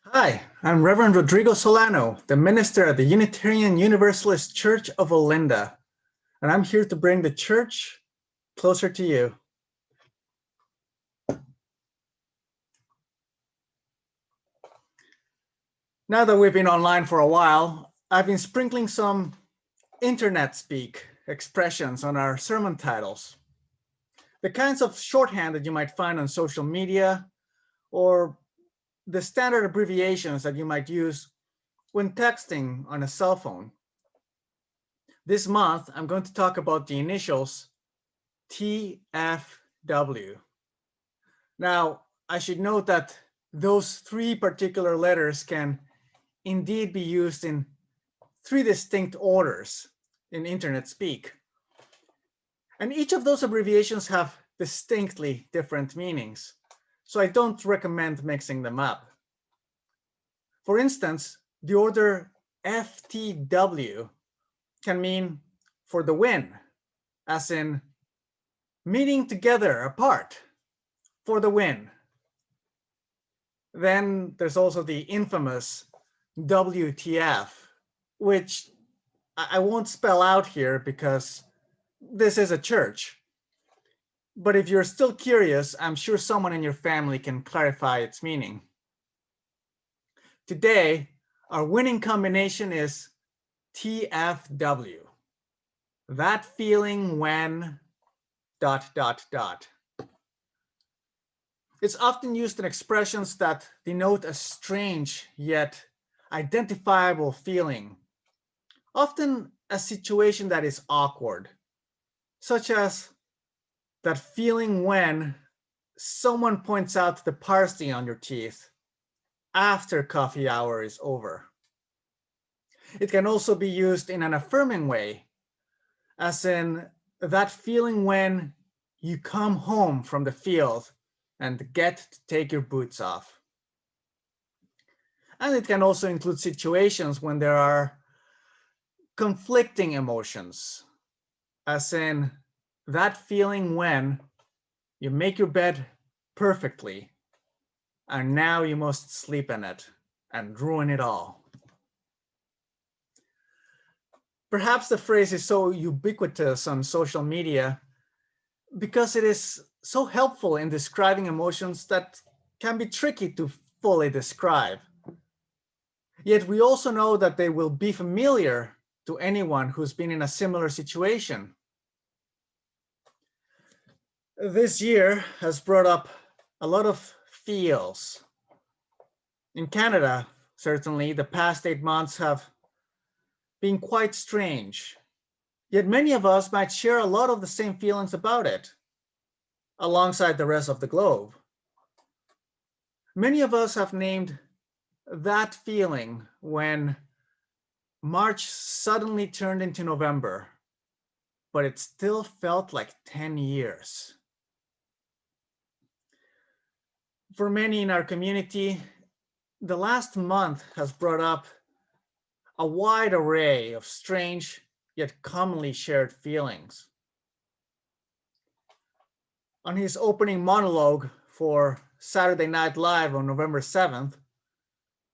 Hi, I'm Reverend Rodrigo Solano, the minister at the Unitarian Universalist Church of Olinda, and I'm here to bring the church closer to you. Now that we've been online for a while, I've been sprinkling some internet speak expressions on our sermon titles. The kinds of shorthand that you might find on social media, or the standard abbreviations that you might use when texting on a cell phone. This month, I'm going to talk about the initials TFW. Now, I should note that those three particular letters can indeed be used in three distinct orders in internet speak. And each of those abbreviations have distinctly different meanings, so I don't recommend mixing them up. For instance, the order FTW can mean for the win, as in meeting together apart for the win. Then there's also the infamous WTF, which I won't spell out here because this is a church. But if you're still curious, I'm sure someone in your family can clarify its meaning. Today, our winning combination is TFW. That feeling when ... It's often used in expressions that denote a strange yet identifiable feeling, often a situation that is awkward, such as that feeling when someone points out the parsley on your teeth after coffee hour is over. It can also be used in an affirming way, as in that feeling when you come home from the field and get to take your boots off. And it can also include situations when there are conflicting emotions, as in that feeling when you make your bed perfectly and now you must sleep in it and ruin it all. Perhaps the phrase is so ubiquitous on social media because it is so helpful in describing emotions that can be tricky to fully describe. Yet we also know that they will be familiar to anyone who's been in a similar situation. This year has brought up a lot of feels. In Canada, certainly, the past 8 months have been quite strange. Yet many of us might share a lot of the same feelings about it, alongside the rest of the globe. Many of us have named that feeling when March suddenly turned into November, but it still felt like 10 years. For many in our community, the last month has brought up a wide array of strange yet commonly shared feelings. On his opening monologue for Saturday Night Live on November 7th,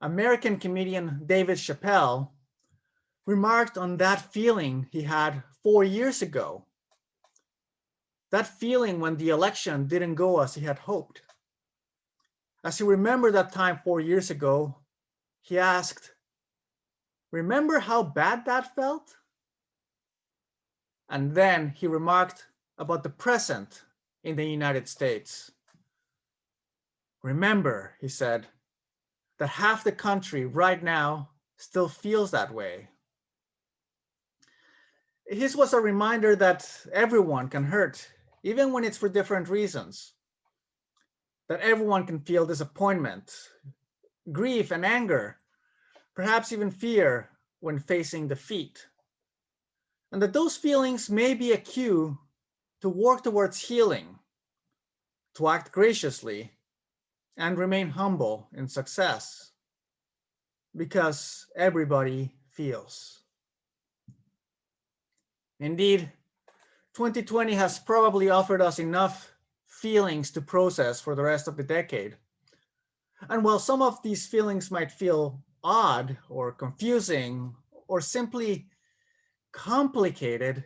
American comedian David Chappelle remarked on that feeling he had 4 years ago. That feeling when the election didn't go as he had hoped. As he remembered that time 4 years ago, he asked, "Remember how bad that felt?" And then he remarked about the present in the United States. "Remember," he said, "that half the country right now still feels that way." His was a reminder that everyone can hurt, even when it's for different reasons. That everyone can feel disappointment, grief, and anger, perhaps even fear when facing defeat. And that those feelings may be a cue to work towards healing, to act graciously, and remain humble in success, because everybody feels. Indeed, 2020 has probably offered us enough feelings to process for the rest of the decade. And while some of these feelings might feel odd or confusing or simply complicated,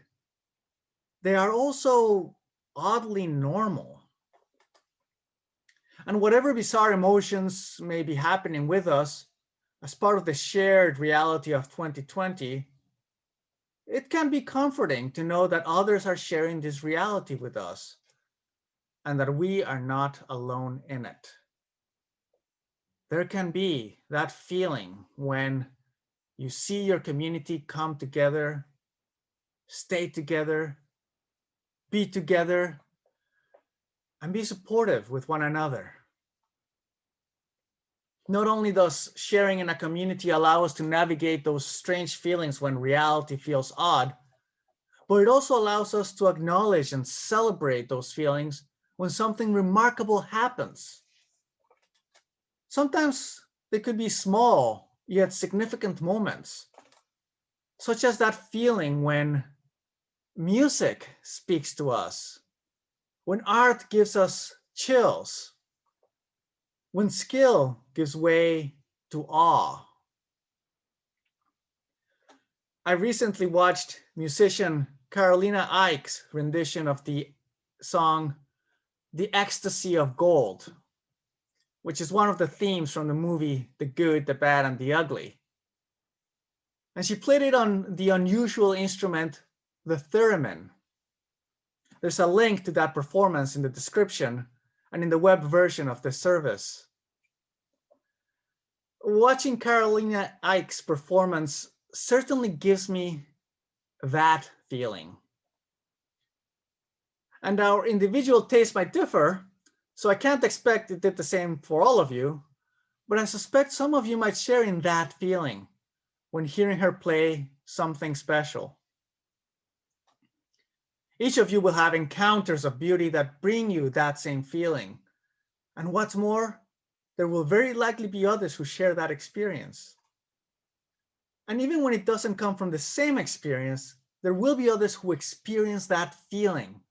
they are also oddly normal. And whatever bizarre emotions may be happening with us as part of the shared reality of 2020, it can be comforting to know that others are sharing this reality with us and that we are not alone in it. There can be that feeling when you see your community come together, stay together, be together, and be supportive with one another. Not only does sharing in a community allow us to navigate those strange feelings when reality feels odd, but it also allows us to acknowledge and celebrate those feelings when something remarkable happens. Sometimes they could be small yet significant moments, such as that feeling when music speaks to us, when art gives us chills, when skill gives way to awe. I recently watched musician Carolina Eyck's rendition of the song The Ecstasy of Gold, which is one of the themes from the movie The Good, the Bad, and the Ugly. And she played it on the unusual instrument, the theremin. There's a link to that performance in the description and in the web version of the service. Watching Carolina Eyck's performance certainly gives me that feeling. And our individual tastes might differ, so I can't expect it did the same for all of you, but I suspect some of you might share in that feeling when hearing her play something special. Each of you will have encounters of beauty that bring you that same feeling. And what's more, there will very likely be others who share that experience. And even when it doesn't come from the same experience, there will be others who experience that feeling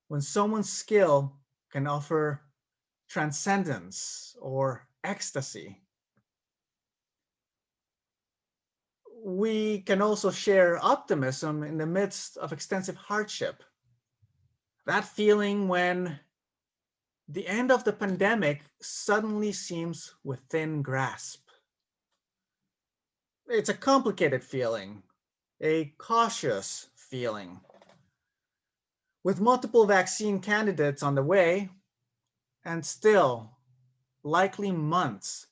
when someone's skill can offer transcendence or ecstasy. We can also share optimism in the midst of extensive hardship. That feeling when the end of the pandemic suddenly seems within grasp. It's a complicated feeling, a cautious feeling. With multiple vaccine candidates on the way, and still likely months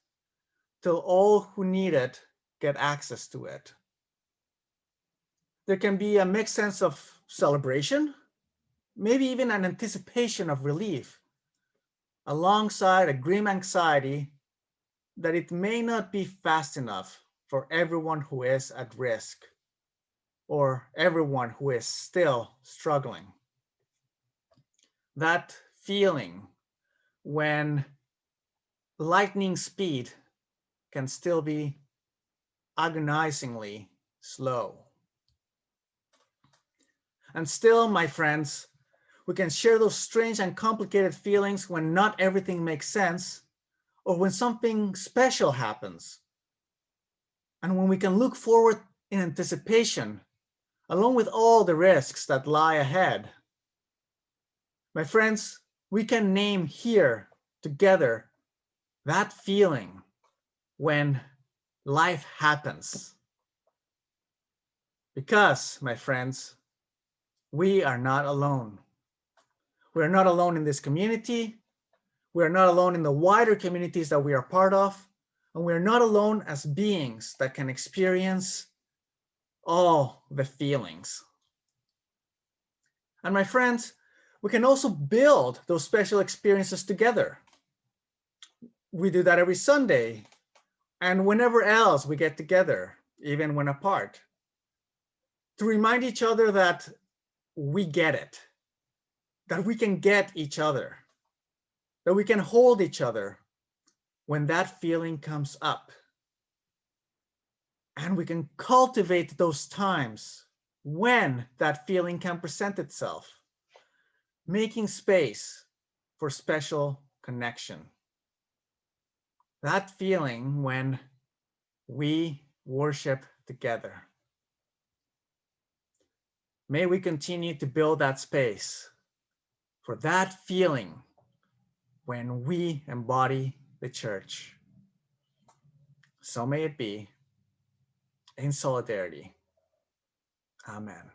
till all who need it get access to it. There can be a mixed sense of celebration, maybe even an anticipation of relief, alongside a grim anxiety that it may not be fast enough for everyone who is at risk or everyone who is still struggling. That feeling when lightning speed can still be agonizingly slow. And still, my friends, we can share those strange and complicated feelings when not everything makes sense or when something special happens. And when we can look forward in anticipation, along with all the risks that lie ahead. My friends, we can name here together that feeling when life happens. Because, my friends, we are not alone. We are not alone in this community. We are not alone in the wider communities that we are part of. And we are not alone as beings that can experience all the feelings. And my friends, we can also build those special experiences together. We do that every Sunday and whenever else we get together, even when apart, to remind each other that we get it, that we can get each other, that we can hold each other when that feeling comes up. And we can cultivate those times when that feeling can present itself, making space for special connection. that feeling when we worship together. May we continue to build that space for that feeling when we embody the church. So may it be, in solidarity. Amen.